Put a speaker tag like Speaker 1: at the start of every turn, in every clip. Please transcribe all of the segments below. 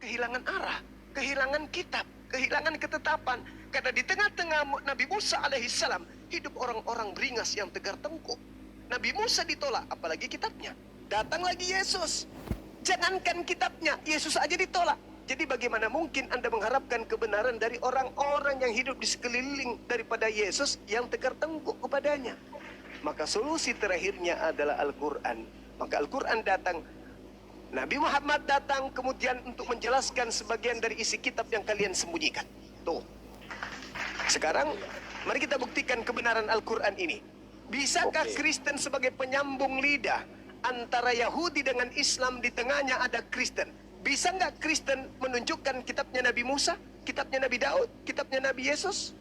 Speaker 1: kehilangan arah, kehilangan kitab, kehilangan ketetapan. Karena di tengah-tengah Nabi Musa alaihissalam hidup orang-orang beringas yang tegar tengkuk. Nabi Musa ditolak, apalagi kitabnya. Datang lagi Yesus, jangankan kitabnya, Yesus aja ditolak. Jadi bagaimana mungkin Anda mengharapkan kebenaran dari orang-orang yang hidup di sekeliling daripada Yesus yang tegar tengkuk kepadanya? Maka solusi terakhirnya adalah Al-Quran. Maka Al-Quran datang, Nabi Muhammad datang kemudian untuk menjelaskan sebagian dari isi kitab yang kalian sembunyikan. Tuh. Sekarang mari kita buktikan kebenaran Al-Quran ini. Bisakah Kristen sebagai penyambung lidah antara Yahudi dengan Islam, di tengahnya ada Kristen? Bisa nggak Kristen menunjukkan kitabnya Nabi Musa, kitabnya Nabi Daud, kitabnya Nabi Yesus?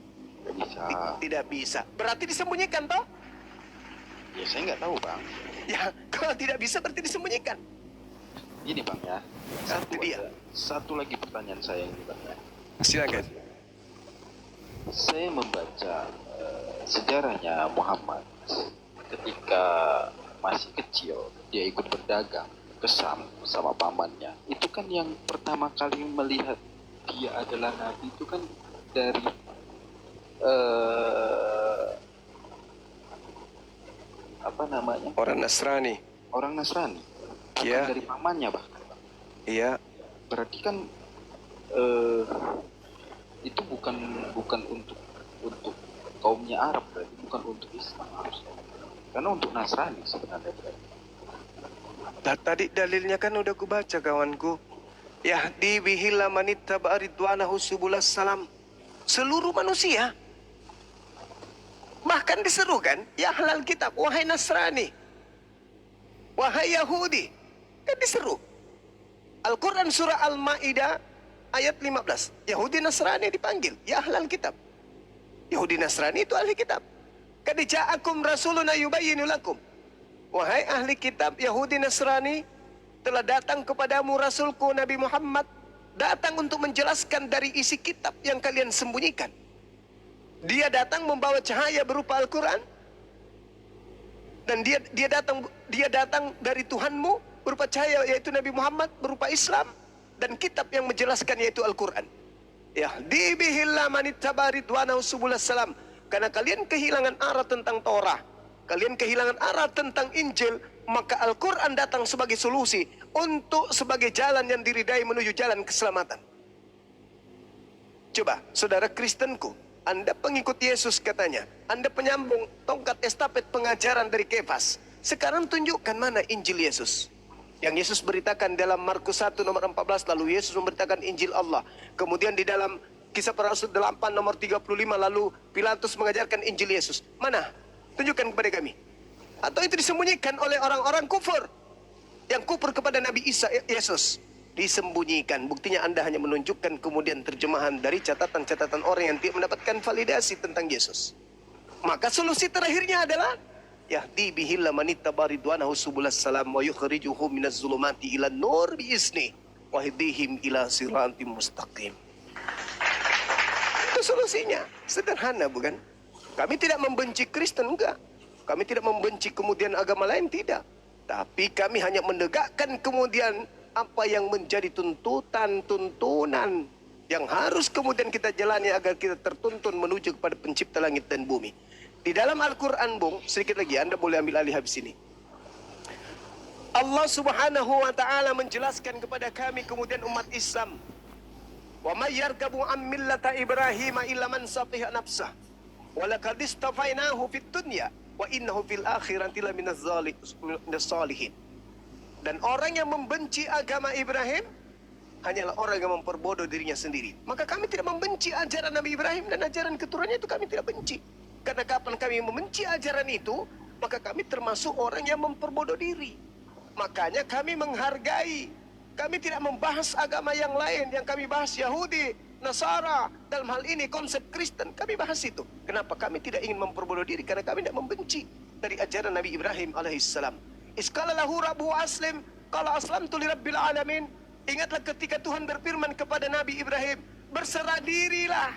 Speaker 2: Bisa.
Speaker 1: Tidak bisa. Berarti disembunyikan toh?
Speaker 2: Ya saya nggak tahu bang.
Speaker 1: Ya, kalau tidak bisa berarti disembunyikan.
Speaker 2: Gini bang ya. Satu lagi pertanyaan saya ini bang ya.
Speaker 1: Silakan.
Speaker 2: Saya membaca sejarahnya Muhammad ketika masih kecil, dia ikut berdagang ke Sam sama pamannya. Itu kan yang pertama kali melihat dia adalah nabi itu kan dari apa namanya?
Speaker 1: Orang Nasrani.
Speaker 2: Orang Nasrani.
Speaker 1: Iya.
Speaker 2: Dari pamannya bahkan.
Speaker 1: Iya.
Speaker 2: Berarti kan itu bukan untuk kaumnya Arab, berarti bukan untuk Islam harusnya. Karena untuk Nasrani sebenarnya berarti.
Speaker 1: Tadi dalilnya kan udah ku baca kawanku. Yahdi bihilla manittaba ridwanahu subulas salam. Seluruh manusia. Bahkan diseru kan, ya halal kitab, wahai Nasrani, wahai Yahudi. Kan diseru. Al-Quran surah Al-Ma'idah ayat 15. Yahudi Nasrani dipanggil, ya halal kitab. Yahudi Nasrani itu ahli kitab. Kad ja'akum rasuluna yubayyinu lakum. Wahai ahli kitab Yahudi Nasrani, telah datang kepadamu Rasulku Nabi Muhammad, datang untuk menjelaskan dari isi kitab yang kalian sembunyikan. Dia datang membawa cahaya berupa Al-Quran, dan dia datang dari Tuhanmu berupa cahaya, yaitu Nabi Muhammad, berupa Islam, dan kitab yang menjelaskan, yaitu Al-Quran. Yahdi bihillah manittaba ridwanahu subulas salam. Karena kalian kehilangan arah tentang Torah, kalian kehilangan arah tentang Injil, maka Al-Quran datang sebagai solusi untuk sebagai jalan yang diridai menuju jalan keselamatan. Coba, saudara Kristenku, Anda pengikut Yesus katanya, Anda penyambung tongkat estafet pengajaran dari Kefas. Sekarang tunjukkan mana Injil Yesus yang Yesus beritakan dalam Markus 1 nomor 14, lalu Yesus memberitakan Injil Allah. Kemudian di dalam Kisah Para Rasul 8 nomor 35, lalu Pilatus mengajarkan Injil Yesus. Mana? Tunjukkan kepada kami. Atau itu disembunyikan oleh orang-orang kufur yang kufur kepada Nabi Isa Yesus. Disembunyikan. Buktinya Anda hanya menunjukkan kemudian terjemahan dari catatan-catatan orang yang tidak mendapatkan validasi tentang Yesus. Maka solusi terakhirnya adalah Yahdi bihillah manittaba ridwanahu subulas salam wa yukhrijuhum minaz zulumati ilan nur biizni wa yahdihim ila siratim mustaqim. Itu solusinya. Sederhana bukan? Kami tidak membenci Kristen, enggak. Kami tidak membenci kemudian agama lain, tidak. Tapi kami hanya menegakkan kemudian apa yang menjadi tuntunan yang harus kemudian kita jalani agar kita tertuntun menuju kepada pencipta langit dan bumi. Di dalam Al-Quran, Bung, sedikit lagi, Anda boleh ambil alih habis ini. Allah Subhanahu wa ta'ala menjelaskan kepada kami kemudian umat Islam, wa may yarghabu an millata Ibrahim illa man safiha nafsah wa laqad istafainahu fid dunya wa innahu fil akhirati laminaz salihin. Dan orang yang membenci agama Ibrahim hanyalah orang yang memperbodoh dirinya sendiri. Maka kami tidak membenci ajaran Nabi Ibrahim dan ajaran keturunannya, itu kami tidak benci. Karena kapan kami membenci ajaran itu, maka kami termasuk orang yang memperbodoh diri. Makanya kami menghargai. Kami tidak membahas agama yang lain. Yang kami bahas Yahudi, Nasara, dalam hal ini konsep Kristen, kami bahas itu. Kenapa? Kami tidak ingin memperbodoh diri, karena kami tidak membenci dari ajaran Nabi Ibrahim alaihissalam. Iskala lahu rabbu aslim, qala aslamtu li rabbil alamin. Ingatlah ketika Tuhan berfirman kepada Nabi Ibrahim, berserah dirilah.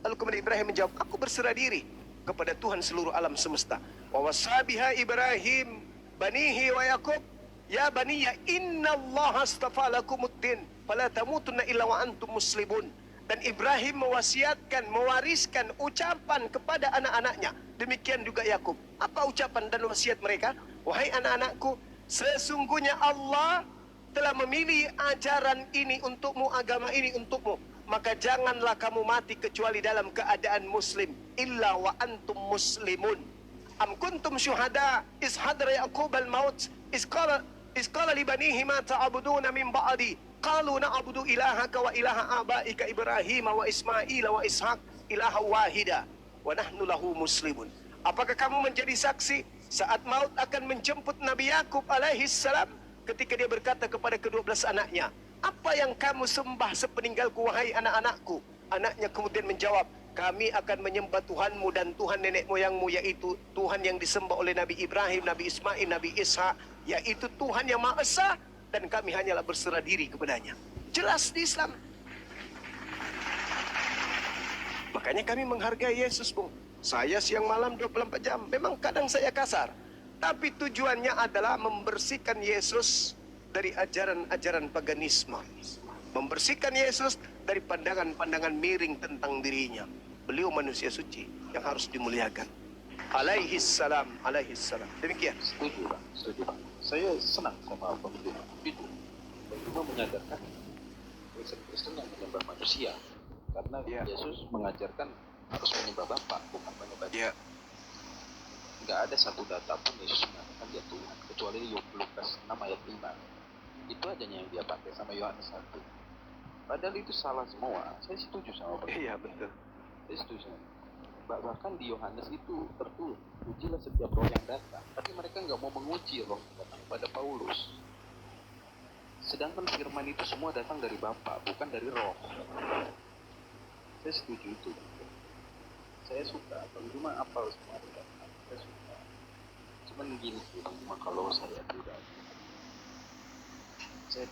Speaker 1: Lalu kemudian Ibrahim menjawab, aku berserah diri kepada Tuhan seluruh alam semesta. Wa wasabiha Ibrahim banihi wa Yaqub, ya baniya innallaha astafa lakumuddin fala tamutunna illa wa antum muslimun. Dan Ibrahim mewasiatkan, mewariskan ucapan kepada anak-anaknya. Demikian juga Yakub. Apa ucapan dan wasiat mereka? Wahai anak-anakku, sesungguhnya Allah telah memilih ajaran ini untukmu, agama ini untukmu. Maka janganlah kamu mati kecuali dalam keadaan muslim. Illa wa antum muslimun. Am kuntum syuhada is hadra Yaqub al-maut is qala li banihi ma ta'buduna min ba'di qalu na'budu ilahaka wa ilaha abaika Ibrahim wa Ismail wa Ishaq ilaha wahida wa nahnu lahu muslimun. Apakah kamu menjadi saksi saat maut akan menjemput Nabi Yakub alaihi salam ketika dia berkata kepada ke-12 anaknya, apa yang kamu sembah sepeninggalku wahai anak-anakku? Anaknya kemudian menjawab, kami akan menyembah Tuhanmu dan Tuhan nenek moyangmu, yaitu Tuhan yang disembah oleh Nabi Ibrahim, Nabi Ismail, Nabi Ishak, yaitu Tuhan yang Maha Esa, dan kami hanyalah berserah diri kepadanya. Jelas di Islam. Makanya kami menghargai Yesus, Bung. Saya siang malam 24 jam. Memang kadang saya kasar. Tapi tujuannya adalah membersihkan Yesus dari ajaran-ajaran paganisme. Membersihkan Yesus dari pandangan-pandangan miring tentang dirinya. Beliau manusia suci yang harus dimuliakan. Alaihi salam, alaihi salam. Demikian.
Speaker 2: Setuju Bang, setuju Bang. Saya senang sama pemimpin itu. Bagaimana menyadarkan Kristen yang menyembah manusia. Karena Yesus mengajarkan harus menyembah Bapa, bukan menyembah Dia. Nggak ada satu data pun Yesus mengatakan dia Tuhan, kecuali Lukas 6 ayat 5. Itu aja yang dia pakai sama Yohanes 1. Padahal itu salah semua. Saya setuju sama Pak.
Speaker 1: Iya, betul.
Speaker 2: Saya setuju. Bahkan di Yohanes itu tertulis, ujilah setiap roh yang datang. Tapi mereka nggak mau menguji roh yang datang pada Paulus. Sedangkan firman itu semua datang dari Bapa, bukan dari roh. Saya setuju itu. Saya suka, cuma apal semua tidak. Saya suka. Cuman gini sih, kalau saya tidak. Saya